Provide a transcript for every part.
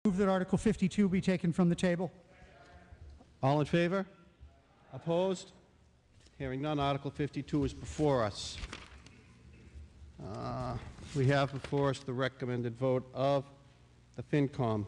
Move that Article 52 be taken from the table. All in favor? Opposed? Hearing none, Article 52 is before us. We have before us the recommended vote of the FinCom.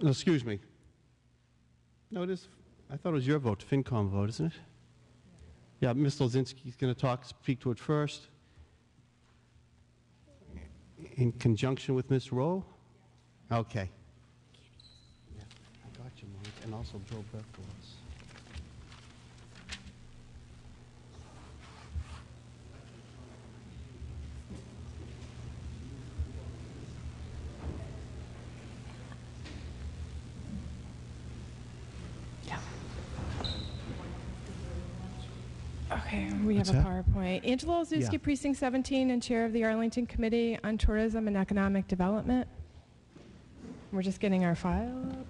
Excuse me. No, it is. I thought it was your vote, the FinCom vote, isn't it? Yeah, Mr. Lozinski is going to speak to it first. In conjunction with Ms. Rowe? Okay. Yeah, I got you, Mike, and also Joe Berkowitz. Okay, we have a PowerPoint. Angela Olszewski, Yeah. Precinct 17, and Chair of the Arlington Committee on Tourism and Economic Development. We're just getting our file up.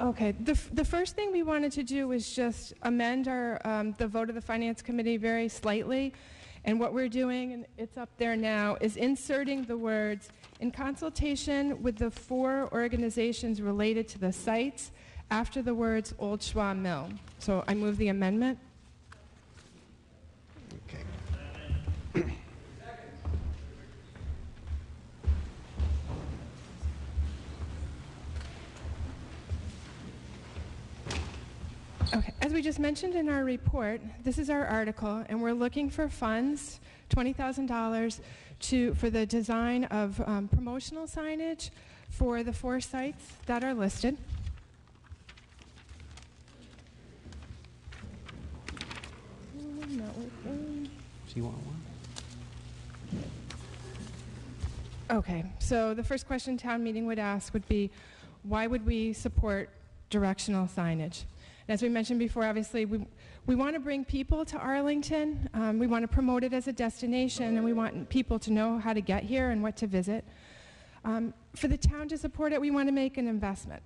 Okay, the first thing we wanted to do was just amend our the vote of the Finance Committee very slightly. And what we're doing, and it's up there now, is inserting the words, in consultation with the 4 organizations related to the sites, after the words Old Schwa Mill. So I move the amendment. Okay. Okay, as we just mentioned in our report, this is our article, and we're looking for funds, $20,000, for the design of promotional signage for the 4 sites that are listed. So you want one? Okay, so the first question town meeting would ask would be, why would we support directional signage? And as we mentioned before, obviously, we want to bring people to Arlington. We want to promote it as a destination, and we want people to know how to get here and what to visit. For the town to support it, we want to make an investment,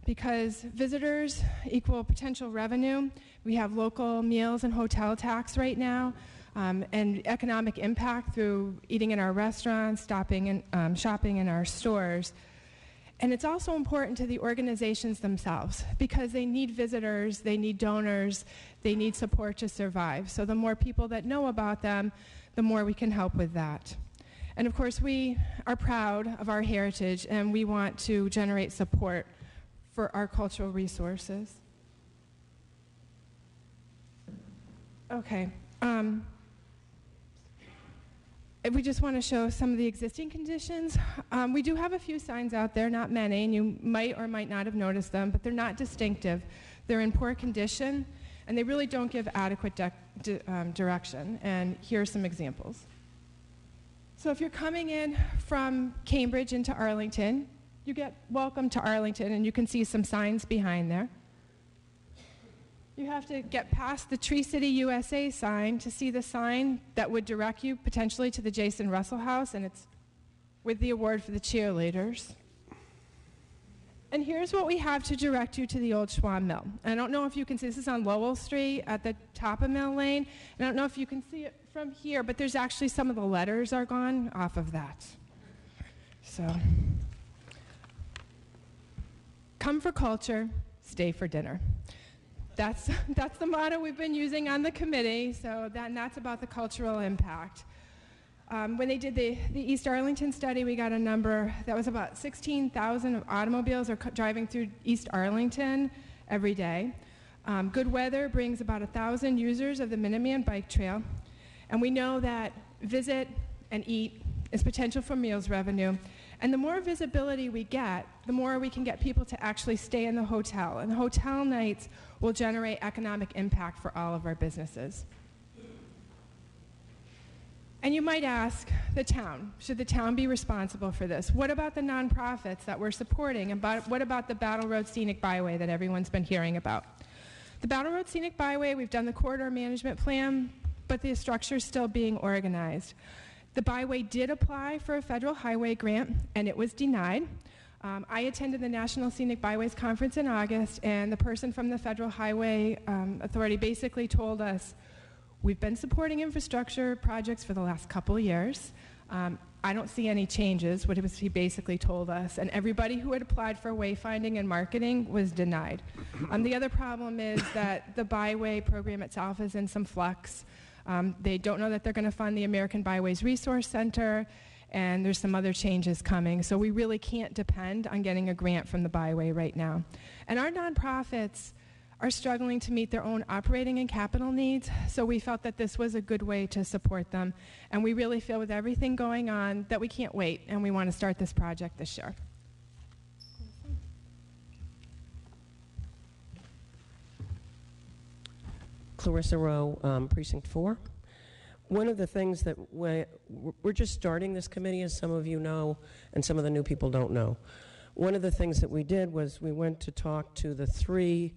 because visitors equal potential revenue. We have local meals and hotel tax right now, and economic impact through eating in our restaurants, stopping and shopping in our stores. And it's also important to the organizations themselves, because they need visitors, they need donors, they need support to survive. So the more people that know about them, the more we can help with that. And of course, we are proud of our heritage, and we want to generate support for our cultural resources. Okay. We just want to show some of the existing conditions. We do have a few signs out there, not many, and you might or might not have noticed them, but they're not distinctive. They're in poor condition, and they really don't give adequate direction. And here are some examples. So if you're coming in from Cambridge into Arlington, you get welcome to Arlington, and you can see some signs behind there. You have to get past the Tree City USA sign to see the sign that would direct you potentially to the Jason Russell House, and it's with the award for the cheerleaders. And here's what we have to direct you to the Old Schwa Mill. And I don't know if you can see, this is on Lowell Street at the top of Mill Lane. And I don't know if you can see it from here, but there's actually some of the letters are gone off of that. So, come for culture, stay for dinner. That's the motto we've been using on the committee, so that's about the cultural impact. When they did the East Arlington study, we got a number that was about 16,000 automobiles are driving through East Arlington every day. Good weather brings about 1,000 users of the Minuteman Bike Trail, and we know that visit and eat is potential for meals revenue. And the more visibility we get, the more we can get people to actually stay in the hotel. And the hotel nights will generate economic impact for all of our businesses. And you might ask the town, should the town be responsible for this? What about the nonprofits that we're supporting? And what about the Battle Road Scenic Byway that everyone's been hearing about? The Battle Road Scenic Byway, we've done the corridor management plan, but the structure is still being organized. The byway did apply for a federal highway grant, and it was denied. I attended the National Scenic Byways Conference in August, and the person from the Federal Highway Authority basically told us, We've been supporting infrastructure projects for the last couple of years. I don't see any changes, what he basically told us, and everybody who had applied for wayfinding and marketing was denied. The other problem is that the Byway program itself is in some flux. They don't know that they're going to fund the American Byways Resource Center, and there's some other changes coming. So we really can't depend on getting a grant from the Byway right now. And our nonprofits are struggling to meet their own operating and capital needs, so we felt that this was a good way to support them. And we really feel with everything going on that we can't wait, and we want to start this project this year. Clarissa Rowe, Precinct 4. One of the things that we're just starting this committee, as some of you know, and some of the new people don't know. One of the things that we did was we went to talk to the three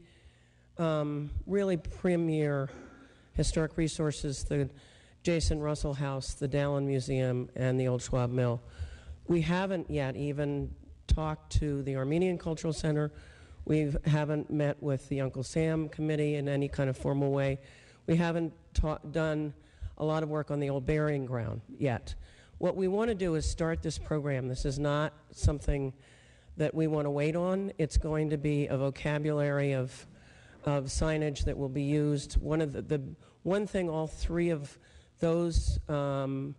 really premier historic resources, the Jason Russell House, the Dallin Museum, and the Old Schwab Mill. We haven't yet even talked to the Armenian Cultural Center. We haven't met with the Uncle Sam Committee in any kind of formal way. We haven't done a lot of work on the old burying ground yet. What we want to do is start this program. This is not something that we want to wait on. It's going to be a vocabulary of signage that will be used. One thing all three of those, the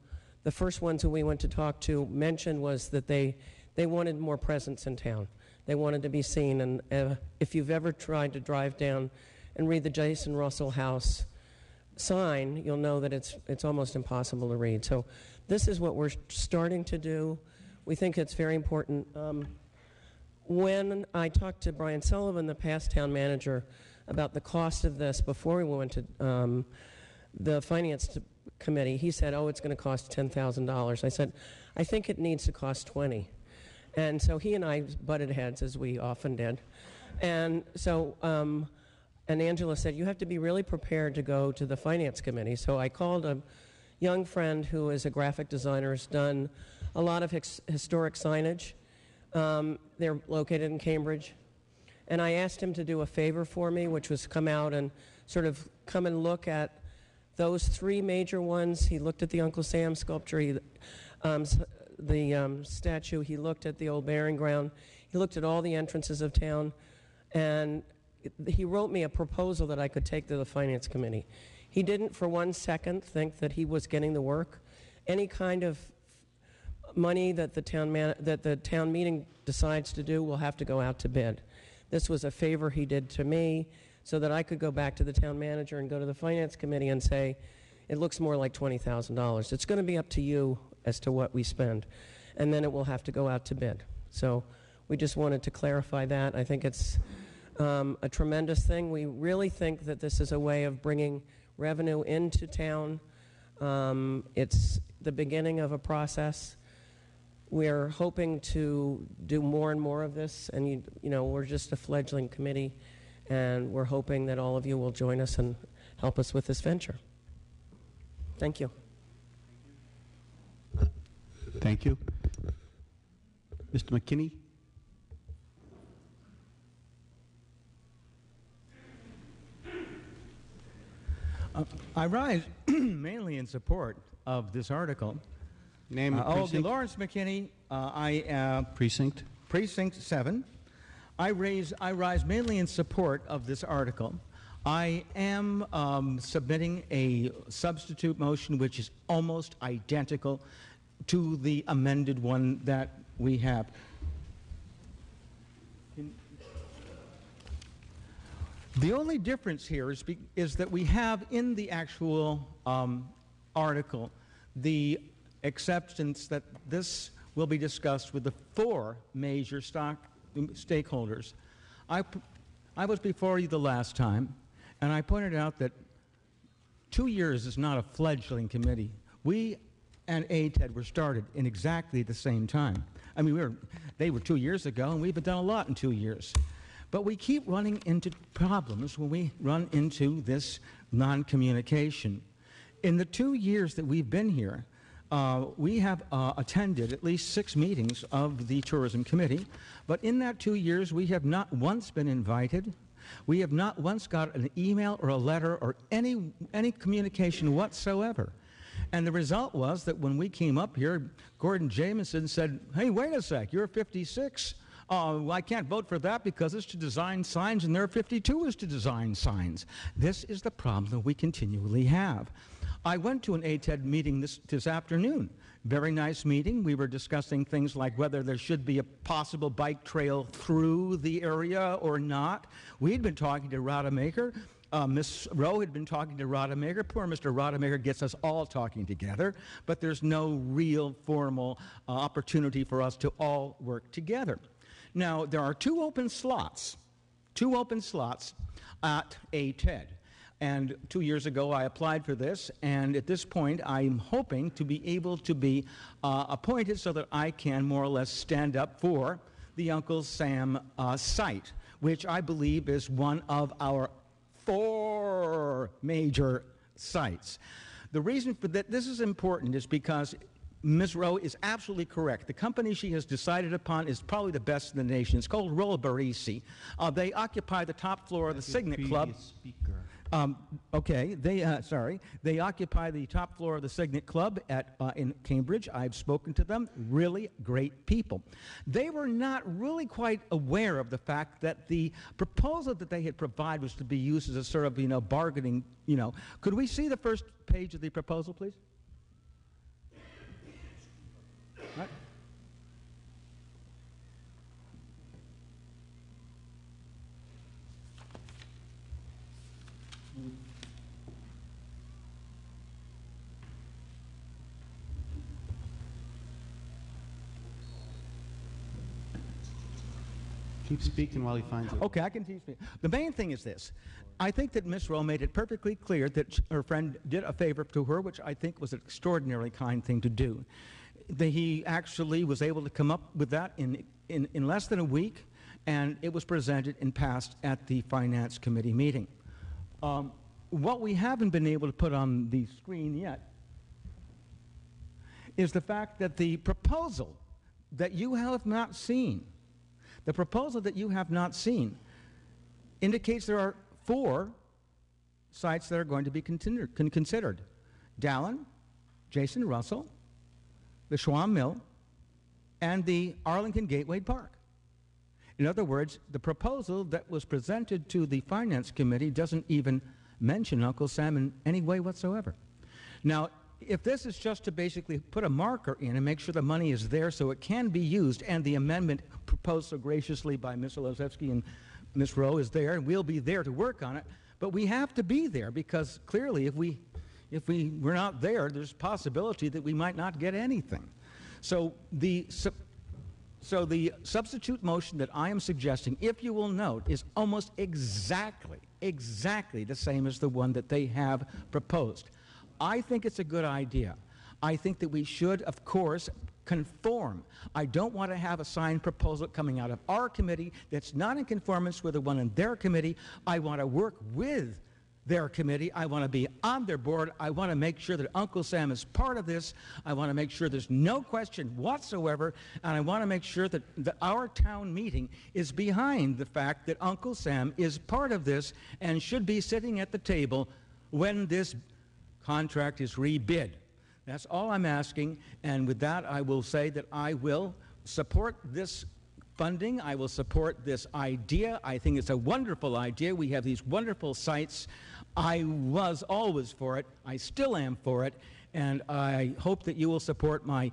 first ones who we went to talk to mentioned was that they wanted more presence in town. They wanted to be seen, and if you've ever tried to drive down and read the Jason Russell House sign, you'll know that it's almost impossible to read. So this is what we're starting to do. We think it's very important. When I talked to Brian Sullivan, the past town manager, about the cost of this before we went to the finance committee, he said, oh, it's going to cost $10,000. I said, I think it needs to cost $20,000. And so he and I butted heads, as we often did. And so, and Angela said, you have to be really prepared to go to the finance committee. So I called a young friend who is a graphic designer, has done a lot of historic signage. They're located in Cambridge. And I asked him to do a favor for me, which was come out and sort of come and look at those three major ones. He looked at the Uncle Sam sculpture, the statue. He looked at the old burying ground. He looked at all the entrances of town. And he wrote me a proposal that I could take to the finance committee. He didn't for 1 second think that he was getting the work. Any kind of money that the town meeting decides to do will have to go out to bid. This was a favor he did to me so that I could go back to the town manager and go to the finance committee and say, it looks more like $20,000. It's going to be up to you as to what we spend. And then it will have to go out to bid. So we just wanted to clarify that. I think it's a tremendous thing. We really think that this is a way of bringing revenue into town. It's the beginning of a process. We're hoping to do more and more of this, and you know, we're just a fledgling committee, and we're hoping that all of you will join us and help us with this venture. Thank you. Thank you. Mr. McKinney? I rise mainly in support of this article. Name and precinct. Lawrence McKinney. Precinct. Precinct 7. I rise mainly in support of this article. I am submitting a substitute motion which is almost identical to the amended one that we have. The only difference here is that we have in the actual article the acceptance that this will be discussed with the 4 major stakeholders. I was before you the last time, and I pointed out that 2 years is not a fledgling committee. We and ATED were started in exactly the same time. I mean, they were 2 years ago, and we've done a lot in 2 years. But we keep running into problems when we run into this non-communication. In the 2 years that we've been here, we have attended at least 6 meetings of the Tourism Committee, but in that 2 years we have not once been invited We have not once got an email or a letter or any communication whatsoever. And the result was that when we came up here, Gordon Jameson said, hey, wait a sec, you're 56. I can't vote for that because it's to design signs and their 52 is to design signs. This is the problem that we continually have. I went to an ATED meeting this afternoon. Very nice meeting. We were discussing things like whether there should be a possible bike trail through the area or not. We'd been talking to Rademacher. Ms. Rowe had been talking to Rademacher. Poor Mr. Rademacher gets us all talking together, but there's no real formal opportunity for us to all work together. Now, there are two open slots at ATED. And 2 years ago, I applied for this, and at this point, I'm hoping to be able to be appointed so that I can more or less stand up for the Uncle Sam site, which I believe is one of our 4 major sites. The reason for that this is important is because Ms. Rowe is absolutely correct. The company she has decided upon is probably the best in the nation. It's called Rowe. They occupy the top floor of the Signet Club. They occupy the top floor of the Signet Club in Cambridge. I've spoken to them. Really great people. They were not really quite aware of the fact that the proposal that they had provided was to be used as a sort of, bargaining, Could we see the first page of the proposal, please? Right. Keep speaking while he finds it. Okay, I can keep speaking. The main thing is this. I think that Ms. Rowe made it perfectly clear that her friend did a favor to her, which I think was an extraordinarily kind thing to do. He actually was able to come up with that in less than a week, and it was presented and passed at the Finance Committee meeting. What we haven't been able to put on the screen yet is the fact that the proposal that you have not seen, indicates there are 4 sites that are going to be considered. Dallin, Jason Russell, the Schwam Mill, and the Arlington Gateway Park. In other words, the proposal that was presented to the Finance Committee doesn't even mention Uncle Sam in any way whatsoever. Now, if this is just to basically put a marker in and make sure the money is there so it can be used, and the amendment proposed so graciously by Ms. Olszewski and Ms. Rowe is there, and we'll be there to work on it, but we have to be there because clearly if we're not there, there's a possibility that we might not get anything. So the substitute motion that I am suggesting, if you will note, is almost exactly the same as the one that they have proposed. I think it's a good idea. I think that we should, of course, conform. I don't want to have a signed proposal coming out of our committee that's not in conformance with the one in their committee. I want to work with their committee. I want to be on their board. I want to make sure that Uncle Sam is part of this. I want to make sure there's no question whatsoever, and I want to make sure that our town meeting is behind the fact that Uncle Sam is part of this and should be sitting at the table when this contract is rebid. That's all I'm asking, and with that I will say that I will support this funding. I will support this idea. I think it's a wonderful idea. We have these wonderful sites. I was always for it. I still am for it, and I hope that you will support my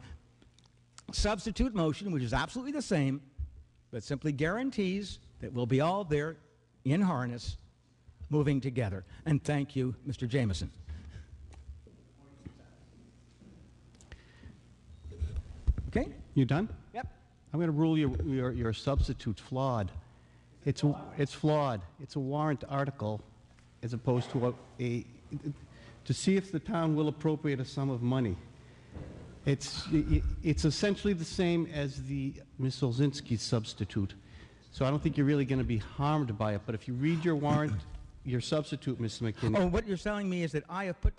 substitute motion, which is absolutely the same, but simply guarantees that we'll be all there in harness, moving together. And thank you, Mr. Jameson. Okay? You done? Yep. I'm going to rule your substitute flawed. It's flawed. It's a warrant article as opposed to to see if the town will appropriate a sum of money. It's essentially the same as the Ms. Olszewski's substitute. So I don't think you're really going to be harmed by it. But if you read your warrant, your substitute, Mr. McKinney. Oh, what you're telling me is that I have put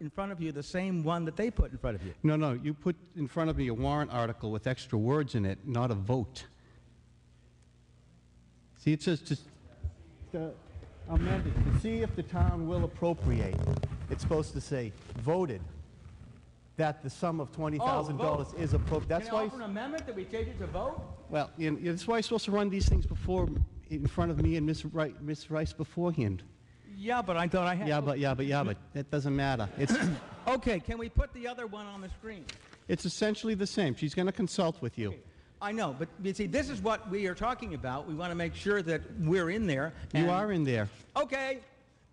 in front of you the same one that they put in front of you. No, you put in front of me a warrant article with extra words in it, not a vote. See, it says just amended, to see if the town will appropriate. It's supposed to say, voted, that the sum of $20,000 is appropriate. That's Can I why, offer an amendment that we change it to vote? well, that's why you're supposed to run these things in front of me and Ms. Rice beforehand. Yeah, but I thought I had... Yeah, but that doesn't matter. It's, Okay, can we put the other one on the screen? it's essentially the same. She's going to consult with you. I know, but you see, this is what we are talking about. We want to make sure that we're in there. You are in there. Okay,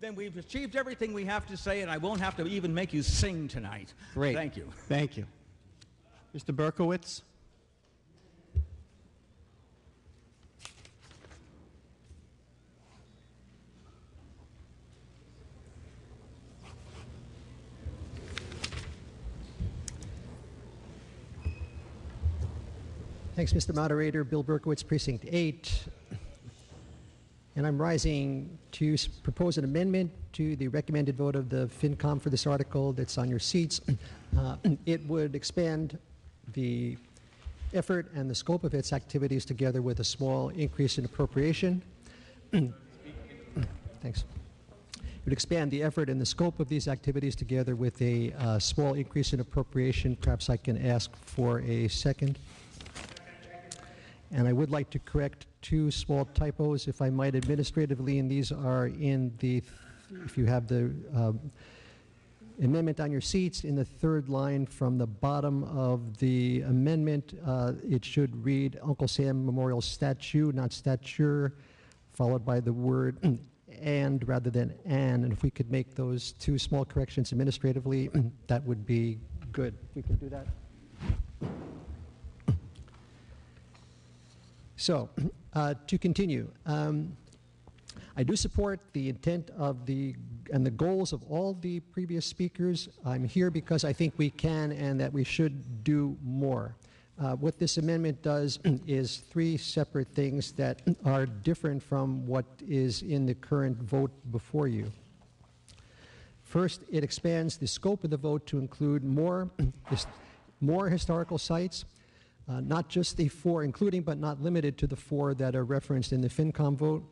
then we've achieved everything we have to say, and I won't have to even make you sing tonight. Great. Thank you. Thank you. Mr. Berkowitz? Thanks, Mr. Moderator. Bill Berkowitz, Precinct 8. And I'm rising to propose an amendment to the recommended vote of the FinCom for this article that's on your seats. It would expand the effort and the scope of its activities together with a small increase in appropriation. Thanks. It would expand the effort and the scope of these activities together with a small increase in appropriation. Perhaps I can ask for a second. And I would like to correct two small typos, if I might, administratively, and these are in the, if you have the amendment on your seats, in the third line from the bottom of the amendment, it should read Uncle Sam Memorial Statue, not stature, followed by the word and rather than an. And if we could make those two small corrections administratively, that would be good. We can do that. So, to continue, I do support the intent of and the goals of all the previous speakers. I'm here because I think we can and that we should do more. What this amendment does is three separate things that are different from what is in the current vote before you. First, it expands the scope of the vote to include more historical sites. Not just the four, including but not limited to the four that are referenced in the FinCom vote.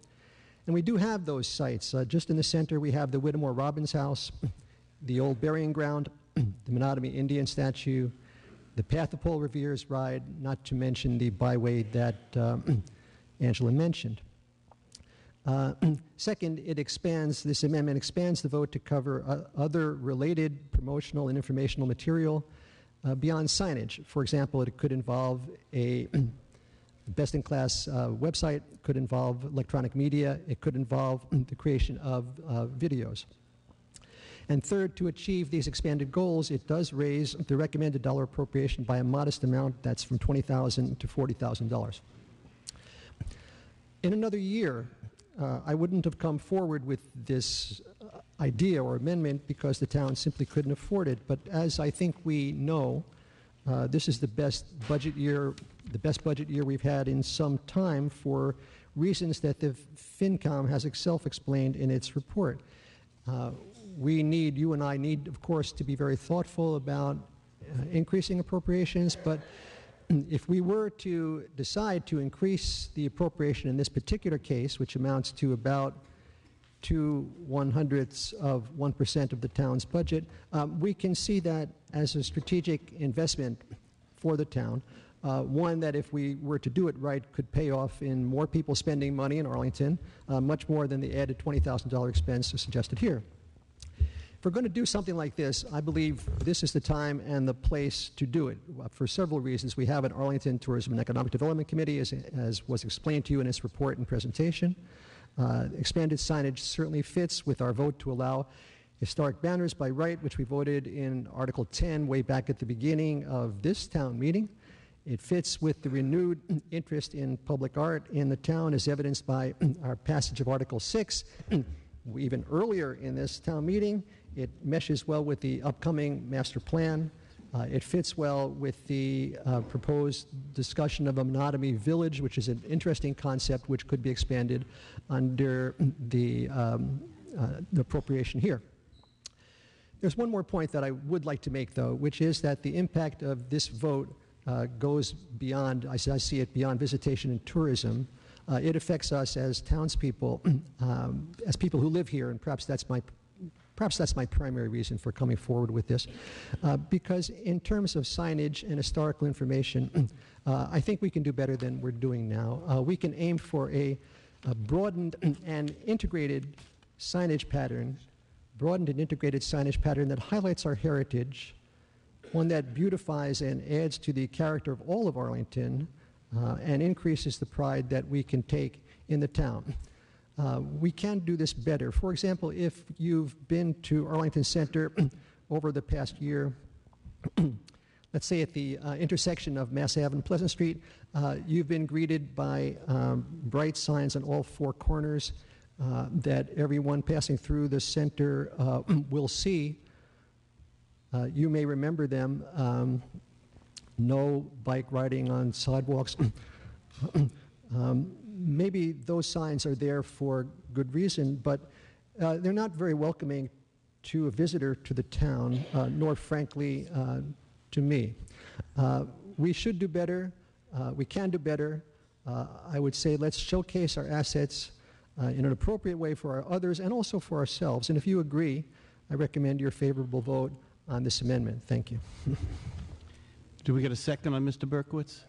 And we do have those sites. Just in the center, we have the Whittemore Robbins House, the old burying ground, the Menominee Indian statue, the Path of Pole Revere's ride, not to mention the byway that Angela mentioned. Second, this amendment expands the vote to cover other related promotional and informational material beyond signage. For example, it could involve a best-in-class website, could involve electronic media, it could involve the creation of videos. And third, to achieve these expanded goals, it does raise the recommended dollar appropriation by a modest amount, that's from $20,000 to $40,000. In another year, I wouldn't have come forward with this idea or amendment because the town simply couldn't afford it. But as I think we know, this is the best budget year we've had in some time for reasons that the FinCom has self-explained in its report. You and I need, of course, to be very thoughtful about increasing appropriations, but if we were to decide to increase the appropriation in this particular case, which amounts to about 0.02% of the town's budget, we can see that as a strategic investment for the town. One that if we were to do it right could pay off in more people spending money in Arlington, much more than the added $20,000 expense suggested here. If we're going to do something like this, I believe this is the time and the place to do it for several reasons. We have an Arlington Tourism and Economic Development Committee, as was explained to you in its report and presentation. Expanded signage certainly fits with our vote to allow historic banners by right, which we voted in Article 10 way back at the beginning of this town meeting. It fits with the renewed interest in public art in the town, as evidenced by our passage of Article 6. Even earlier in this town meeting, it meshes well with the upcoming master plan. It fits well with the proposed discussion of a monogamy village, which is an interesting concept which could be expanded under the appropriation here. There's one more point that I would like to make, though, which is that the impact of this vote goes beyond, as I see it, beyond visitation and tourism. It affects us as townspeople, as people who live here, and perhaps that's my primary reason for coming forward with this. Because in terms of signage and historical information, I think we can do better than we're doing now. We can aim for a broadened and integrated signage pattern, that highlights our heritage, one that beautifies and adds to the character of all of Arlington, and increases the pride that we can take in the town. We can do this better. For example, if you've been to Arlington Center over the past year, let's say at the intersection of Mass Ave and Pleasant Street, you've been greeted by bright signs on all four corners that everyone passing through the center will see. You may remember them. No bike riding on sidewalks. Maybe those signs are there for good reason, but they're not very welcoming to a visitor to the town, nor frankly to me. We should do better. We can do better. I would say let's showcase our assets in an appropriate way for our others and also for ourselves. And if you agree, I recommend your favorable vote on this amendment. Thank you. Do we get a second on Mr. Berkowitz?